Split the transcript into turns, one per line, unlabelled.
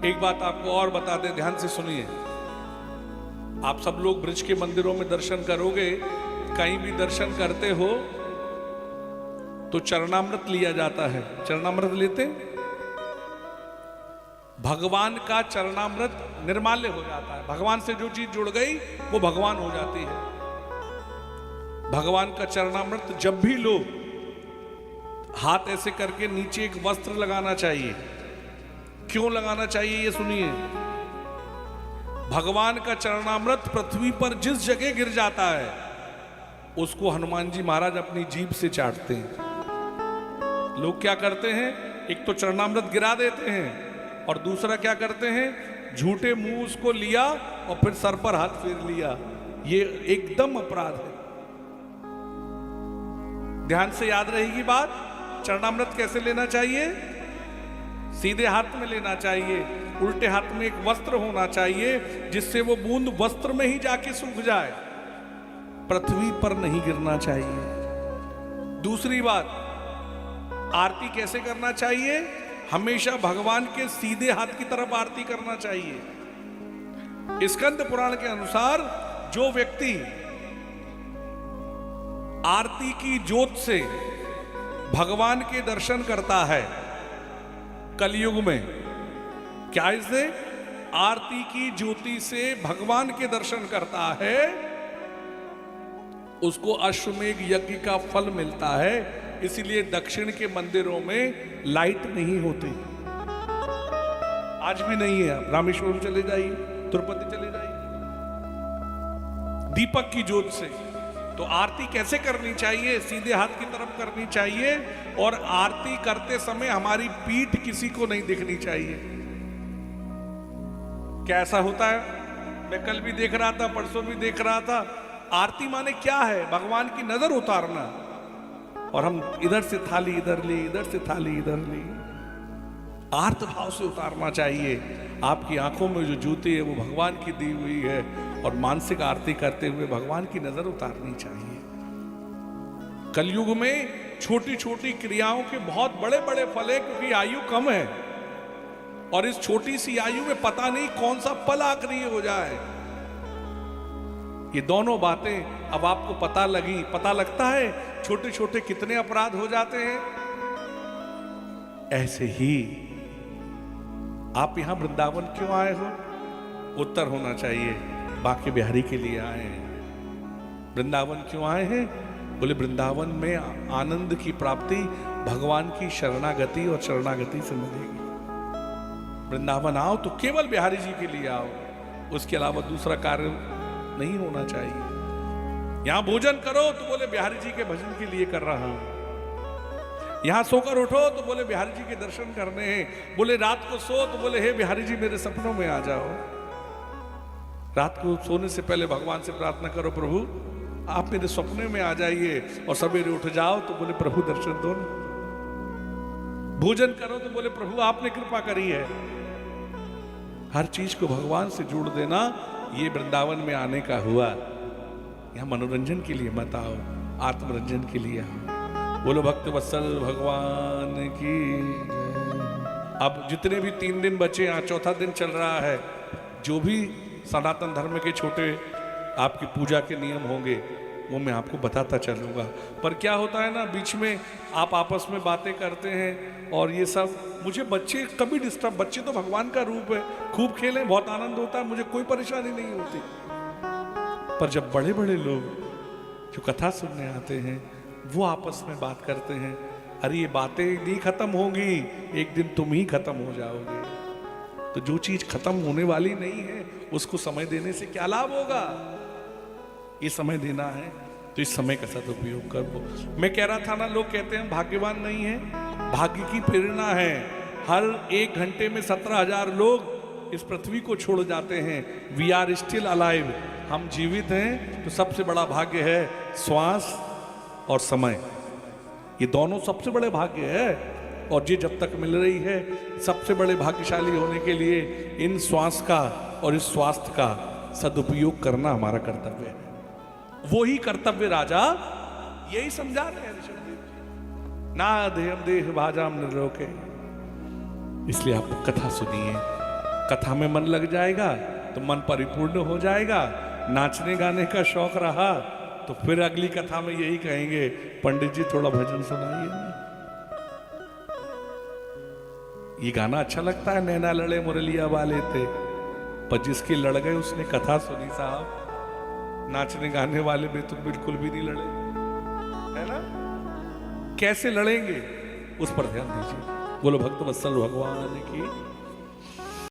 एक बात आपको और बता दें, ध्यान से सुनिए। आप सब लोग ब्रज के मंदिरों में दर्शन करोगे, कहीं भी दर्शन करते हो तो चरणामृत लिया जाता है। चरणामृत लेते, भगवान का चरणामृत निर्माल्य हो जाता है। भगवान से जो चीज जुड़ गई वो भगवान हो जाती है। भगवान का चरणामृत जब भी लो, हाथ ऐसे करके नीचे एक वस्त्र लगाना चाहिए। क्यों लगाना चाहिए ये सुनिए। भगवान का चरणामृत पृथ्वी पर जिस जगह गिर जाता है उसको हनुमान जी महाराज अपनी जीभ से चाटते हैं। लोग क्या करते हैं, एक तो चरणामृत गिरा देते हैं और दूसरा क्या करते हैं, झूठे मुंह उसको लिया और फिर सर पर हाथ फेर लिया। ये एकदम अपराध है। ध्यान से याद रहेगी बात। चरणामृत कैसे लेना चाहिए? सीधे हाथ में लेना चाहिए। उल्टे हाथ में एक वस्त्र होना चाहिए जिससे वो बूंद वस्त्र में ही जाके सूख जाए, पृथ्वी पर नहीं गिरना चाहिए। दूसरी बात, आरती कैसे करना चाहिए? हमेशा भगवान के सीधे हाथ की तरफ आरती करना चाहिए। स्कंद पुराण के अनुसार जो व्यक्ति आरती की ज्योत से भगवान के दर्शन करता है कलयुग में, क्या इसे आरती की ज्योति से भगवान के दर्शन करता है, उसको अश्वमेघ यज्ञ का फल मिलता है। इसीलिए दक्षिण के मंदिरों में लाइट नहीं होती, आज भी नहीं है। आप रामेश्वरम चले जाइए, तिरुपति चले जाइए, दीपक की ज्योत से। तो आरती कैसे करनी चाहिए? सीधे हाथ की तरफ करनी चाहिए और आरती करते समय हमारी पीठ किसी को नहीं दिखनी चाहिए। क्या ऐसा होता है? मैं कल भी देख रहा था, परसों भी देख रहा था। आरती माने क्या है? भगवान की नजर उतारना। और हम इधर से थाली इधर ली, इधर से थाली इधर ली। आर्त भाव से उतारना चाहिए। आपकी आंखों में जो ज्योति है वो भगवान की दी हुई है और मानसिक आरती करते हुए भगवान की नजर उतारनी चाहिए। कलयुग में छोटी छोटी क्रियाओं के बहुत बड़े बड़े फल है, क्योंकि आयु कम है और इस छोटी सी आयु में पता नहीं कौन सा पल आखिरी हो जाए। ये दोनों बातें अब आपको पता लगता है छोटे छोटे कितने अपराध हो जाते हैं। ऐसे ही आप यहां वृंदावन क्यों आए हो? उत्तर होना चाहिए, बांके बिहारी के लिए आए हैं। वृंदावन क्यों आए हैं? बोले वृंदावन में आनंद की प्राप्ति भगवान की शरणागति और शरणागति से मिलेगी। वृंदावन आओ तो केवल बिहारी जी के लिए आओ, उसके अलावा दूसरा कार्य नहीं होना चाहिए। यहां भोजन करो तो बोले बिहारी जी के भजन के लिए कर रहा हूं। यहां सोकर उठो तो बोले बिहारी जी के दर्शन करने हैं। बोले रात को सो तो बोले हे बिहारी जी मेरे सपनों में आ जाओ। रात को सोने से पहले भगवान से प्रार्थना करो, प्रभु आप मेरे सपने में आ जाइए। और सवेरे उठ जाओ तो बोले प्रभु दर्शन दो। भोजन करो तो बोले प्रभु आपने कृपा करी है। हर चीज को भगवान से जोड़ देना, ये वृंदावन में आने का हुआ। यहां मनोरंजन के लिए मत आओ, आत्मरंजन के लिए आओ। बोलो भक्त वत्सल भगवान की जय। अब जितने भी 3 दिन बचे, यहाँ 4था दिन चल रहा है, जो भी सनातन धर्म के छोटे आपकी पूजा के नियम होंगे वो मैं आपको बताता चलूँगा। पर क्या होता है ना, बीच में आप आपस में बातें करते हैं और ये सब, मुझे बच्चे कभी डिस्टर्ब, बच्चे तो भगवान का रूप है, खूब खेलें, बहुत आनंद होता है, मुझे कोई परेशानी नहीं होती। पर जब बड़े बड़े लोग जो कथा सुनने आते हैं वो आपस में बात करते हैं, अरे ये बातें नहीं खत्म होंगी, एक दिन तुम ही खत्म हो जाओगे। तो जो चीज खत्म होने वाली नहीं है उसको समय देने से क्या लाभ होगा? ये समय देना है तो इस समय का सदुपयोग करो। मैं कह रहा था ना, लोग कहते हैं भाग्यवान नहीं है, भाग्य की प्रेरणा है। हर 1 घंटे में 17,000 लोग इस पृथ्वी को छोड़ जाते हैं। वी आर स्टिल अलाइव, हम जीवित हैं। तो सबसे बड़ा भाग्य है श्वास और समय, ये दोनों सबसे बड़े भाग्य है। और ये जब तक मिल रही है, सबसे बड़े भाग्यशाली होने के लिए इन श्वास का और इस स्वास्थ्य का सदुपयोग करना हमारा कर्तव्य है। वो ही कर्तव्य राजा यही समझा रहे हैं ऋषभ देव जी। ना देह देह भाजाम निर्लोके। इसलिए आप कथा सुनिए, कथा में मन लग जाएगा तो मन परिपूर्ण हो जाएगा। नाचने गाने का शौक रहा तो फिर अगली कथा में यही कहेंगे, पंडित जी थोड़ा भजन सुनाइए ना। ये गाना अच्छा लगता है, नैना लड़े मुरलिया वाले थे, पर जिसके लड़ गए उसने कथा सुनी साहब। नाचने गाने वाले में तो बिल्कुल भी नहीं लड़े, है ना? कैसे लड़ेंगे उस पर ध्यान दीजिए। बोलो भक्त वत्सल भगवान की।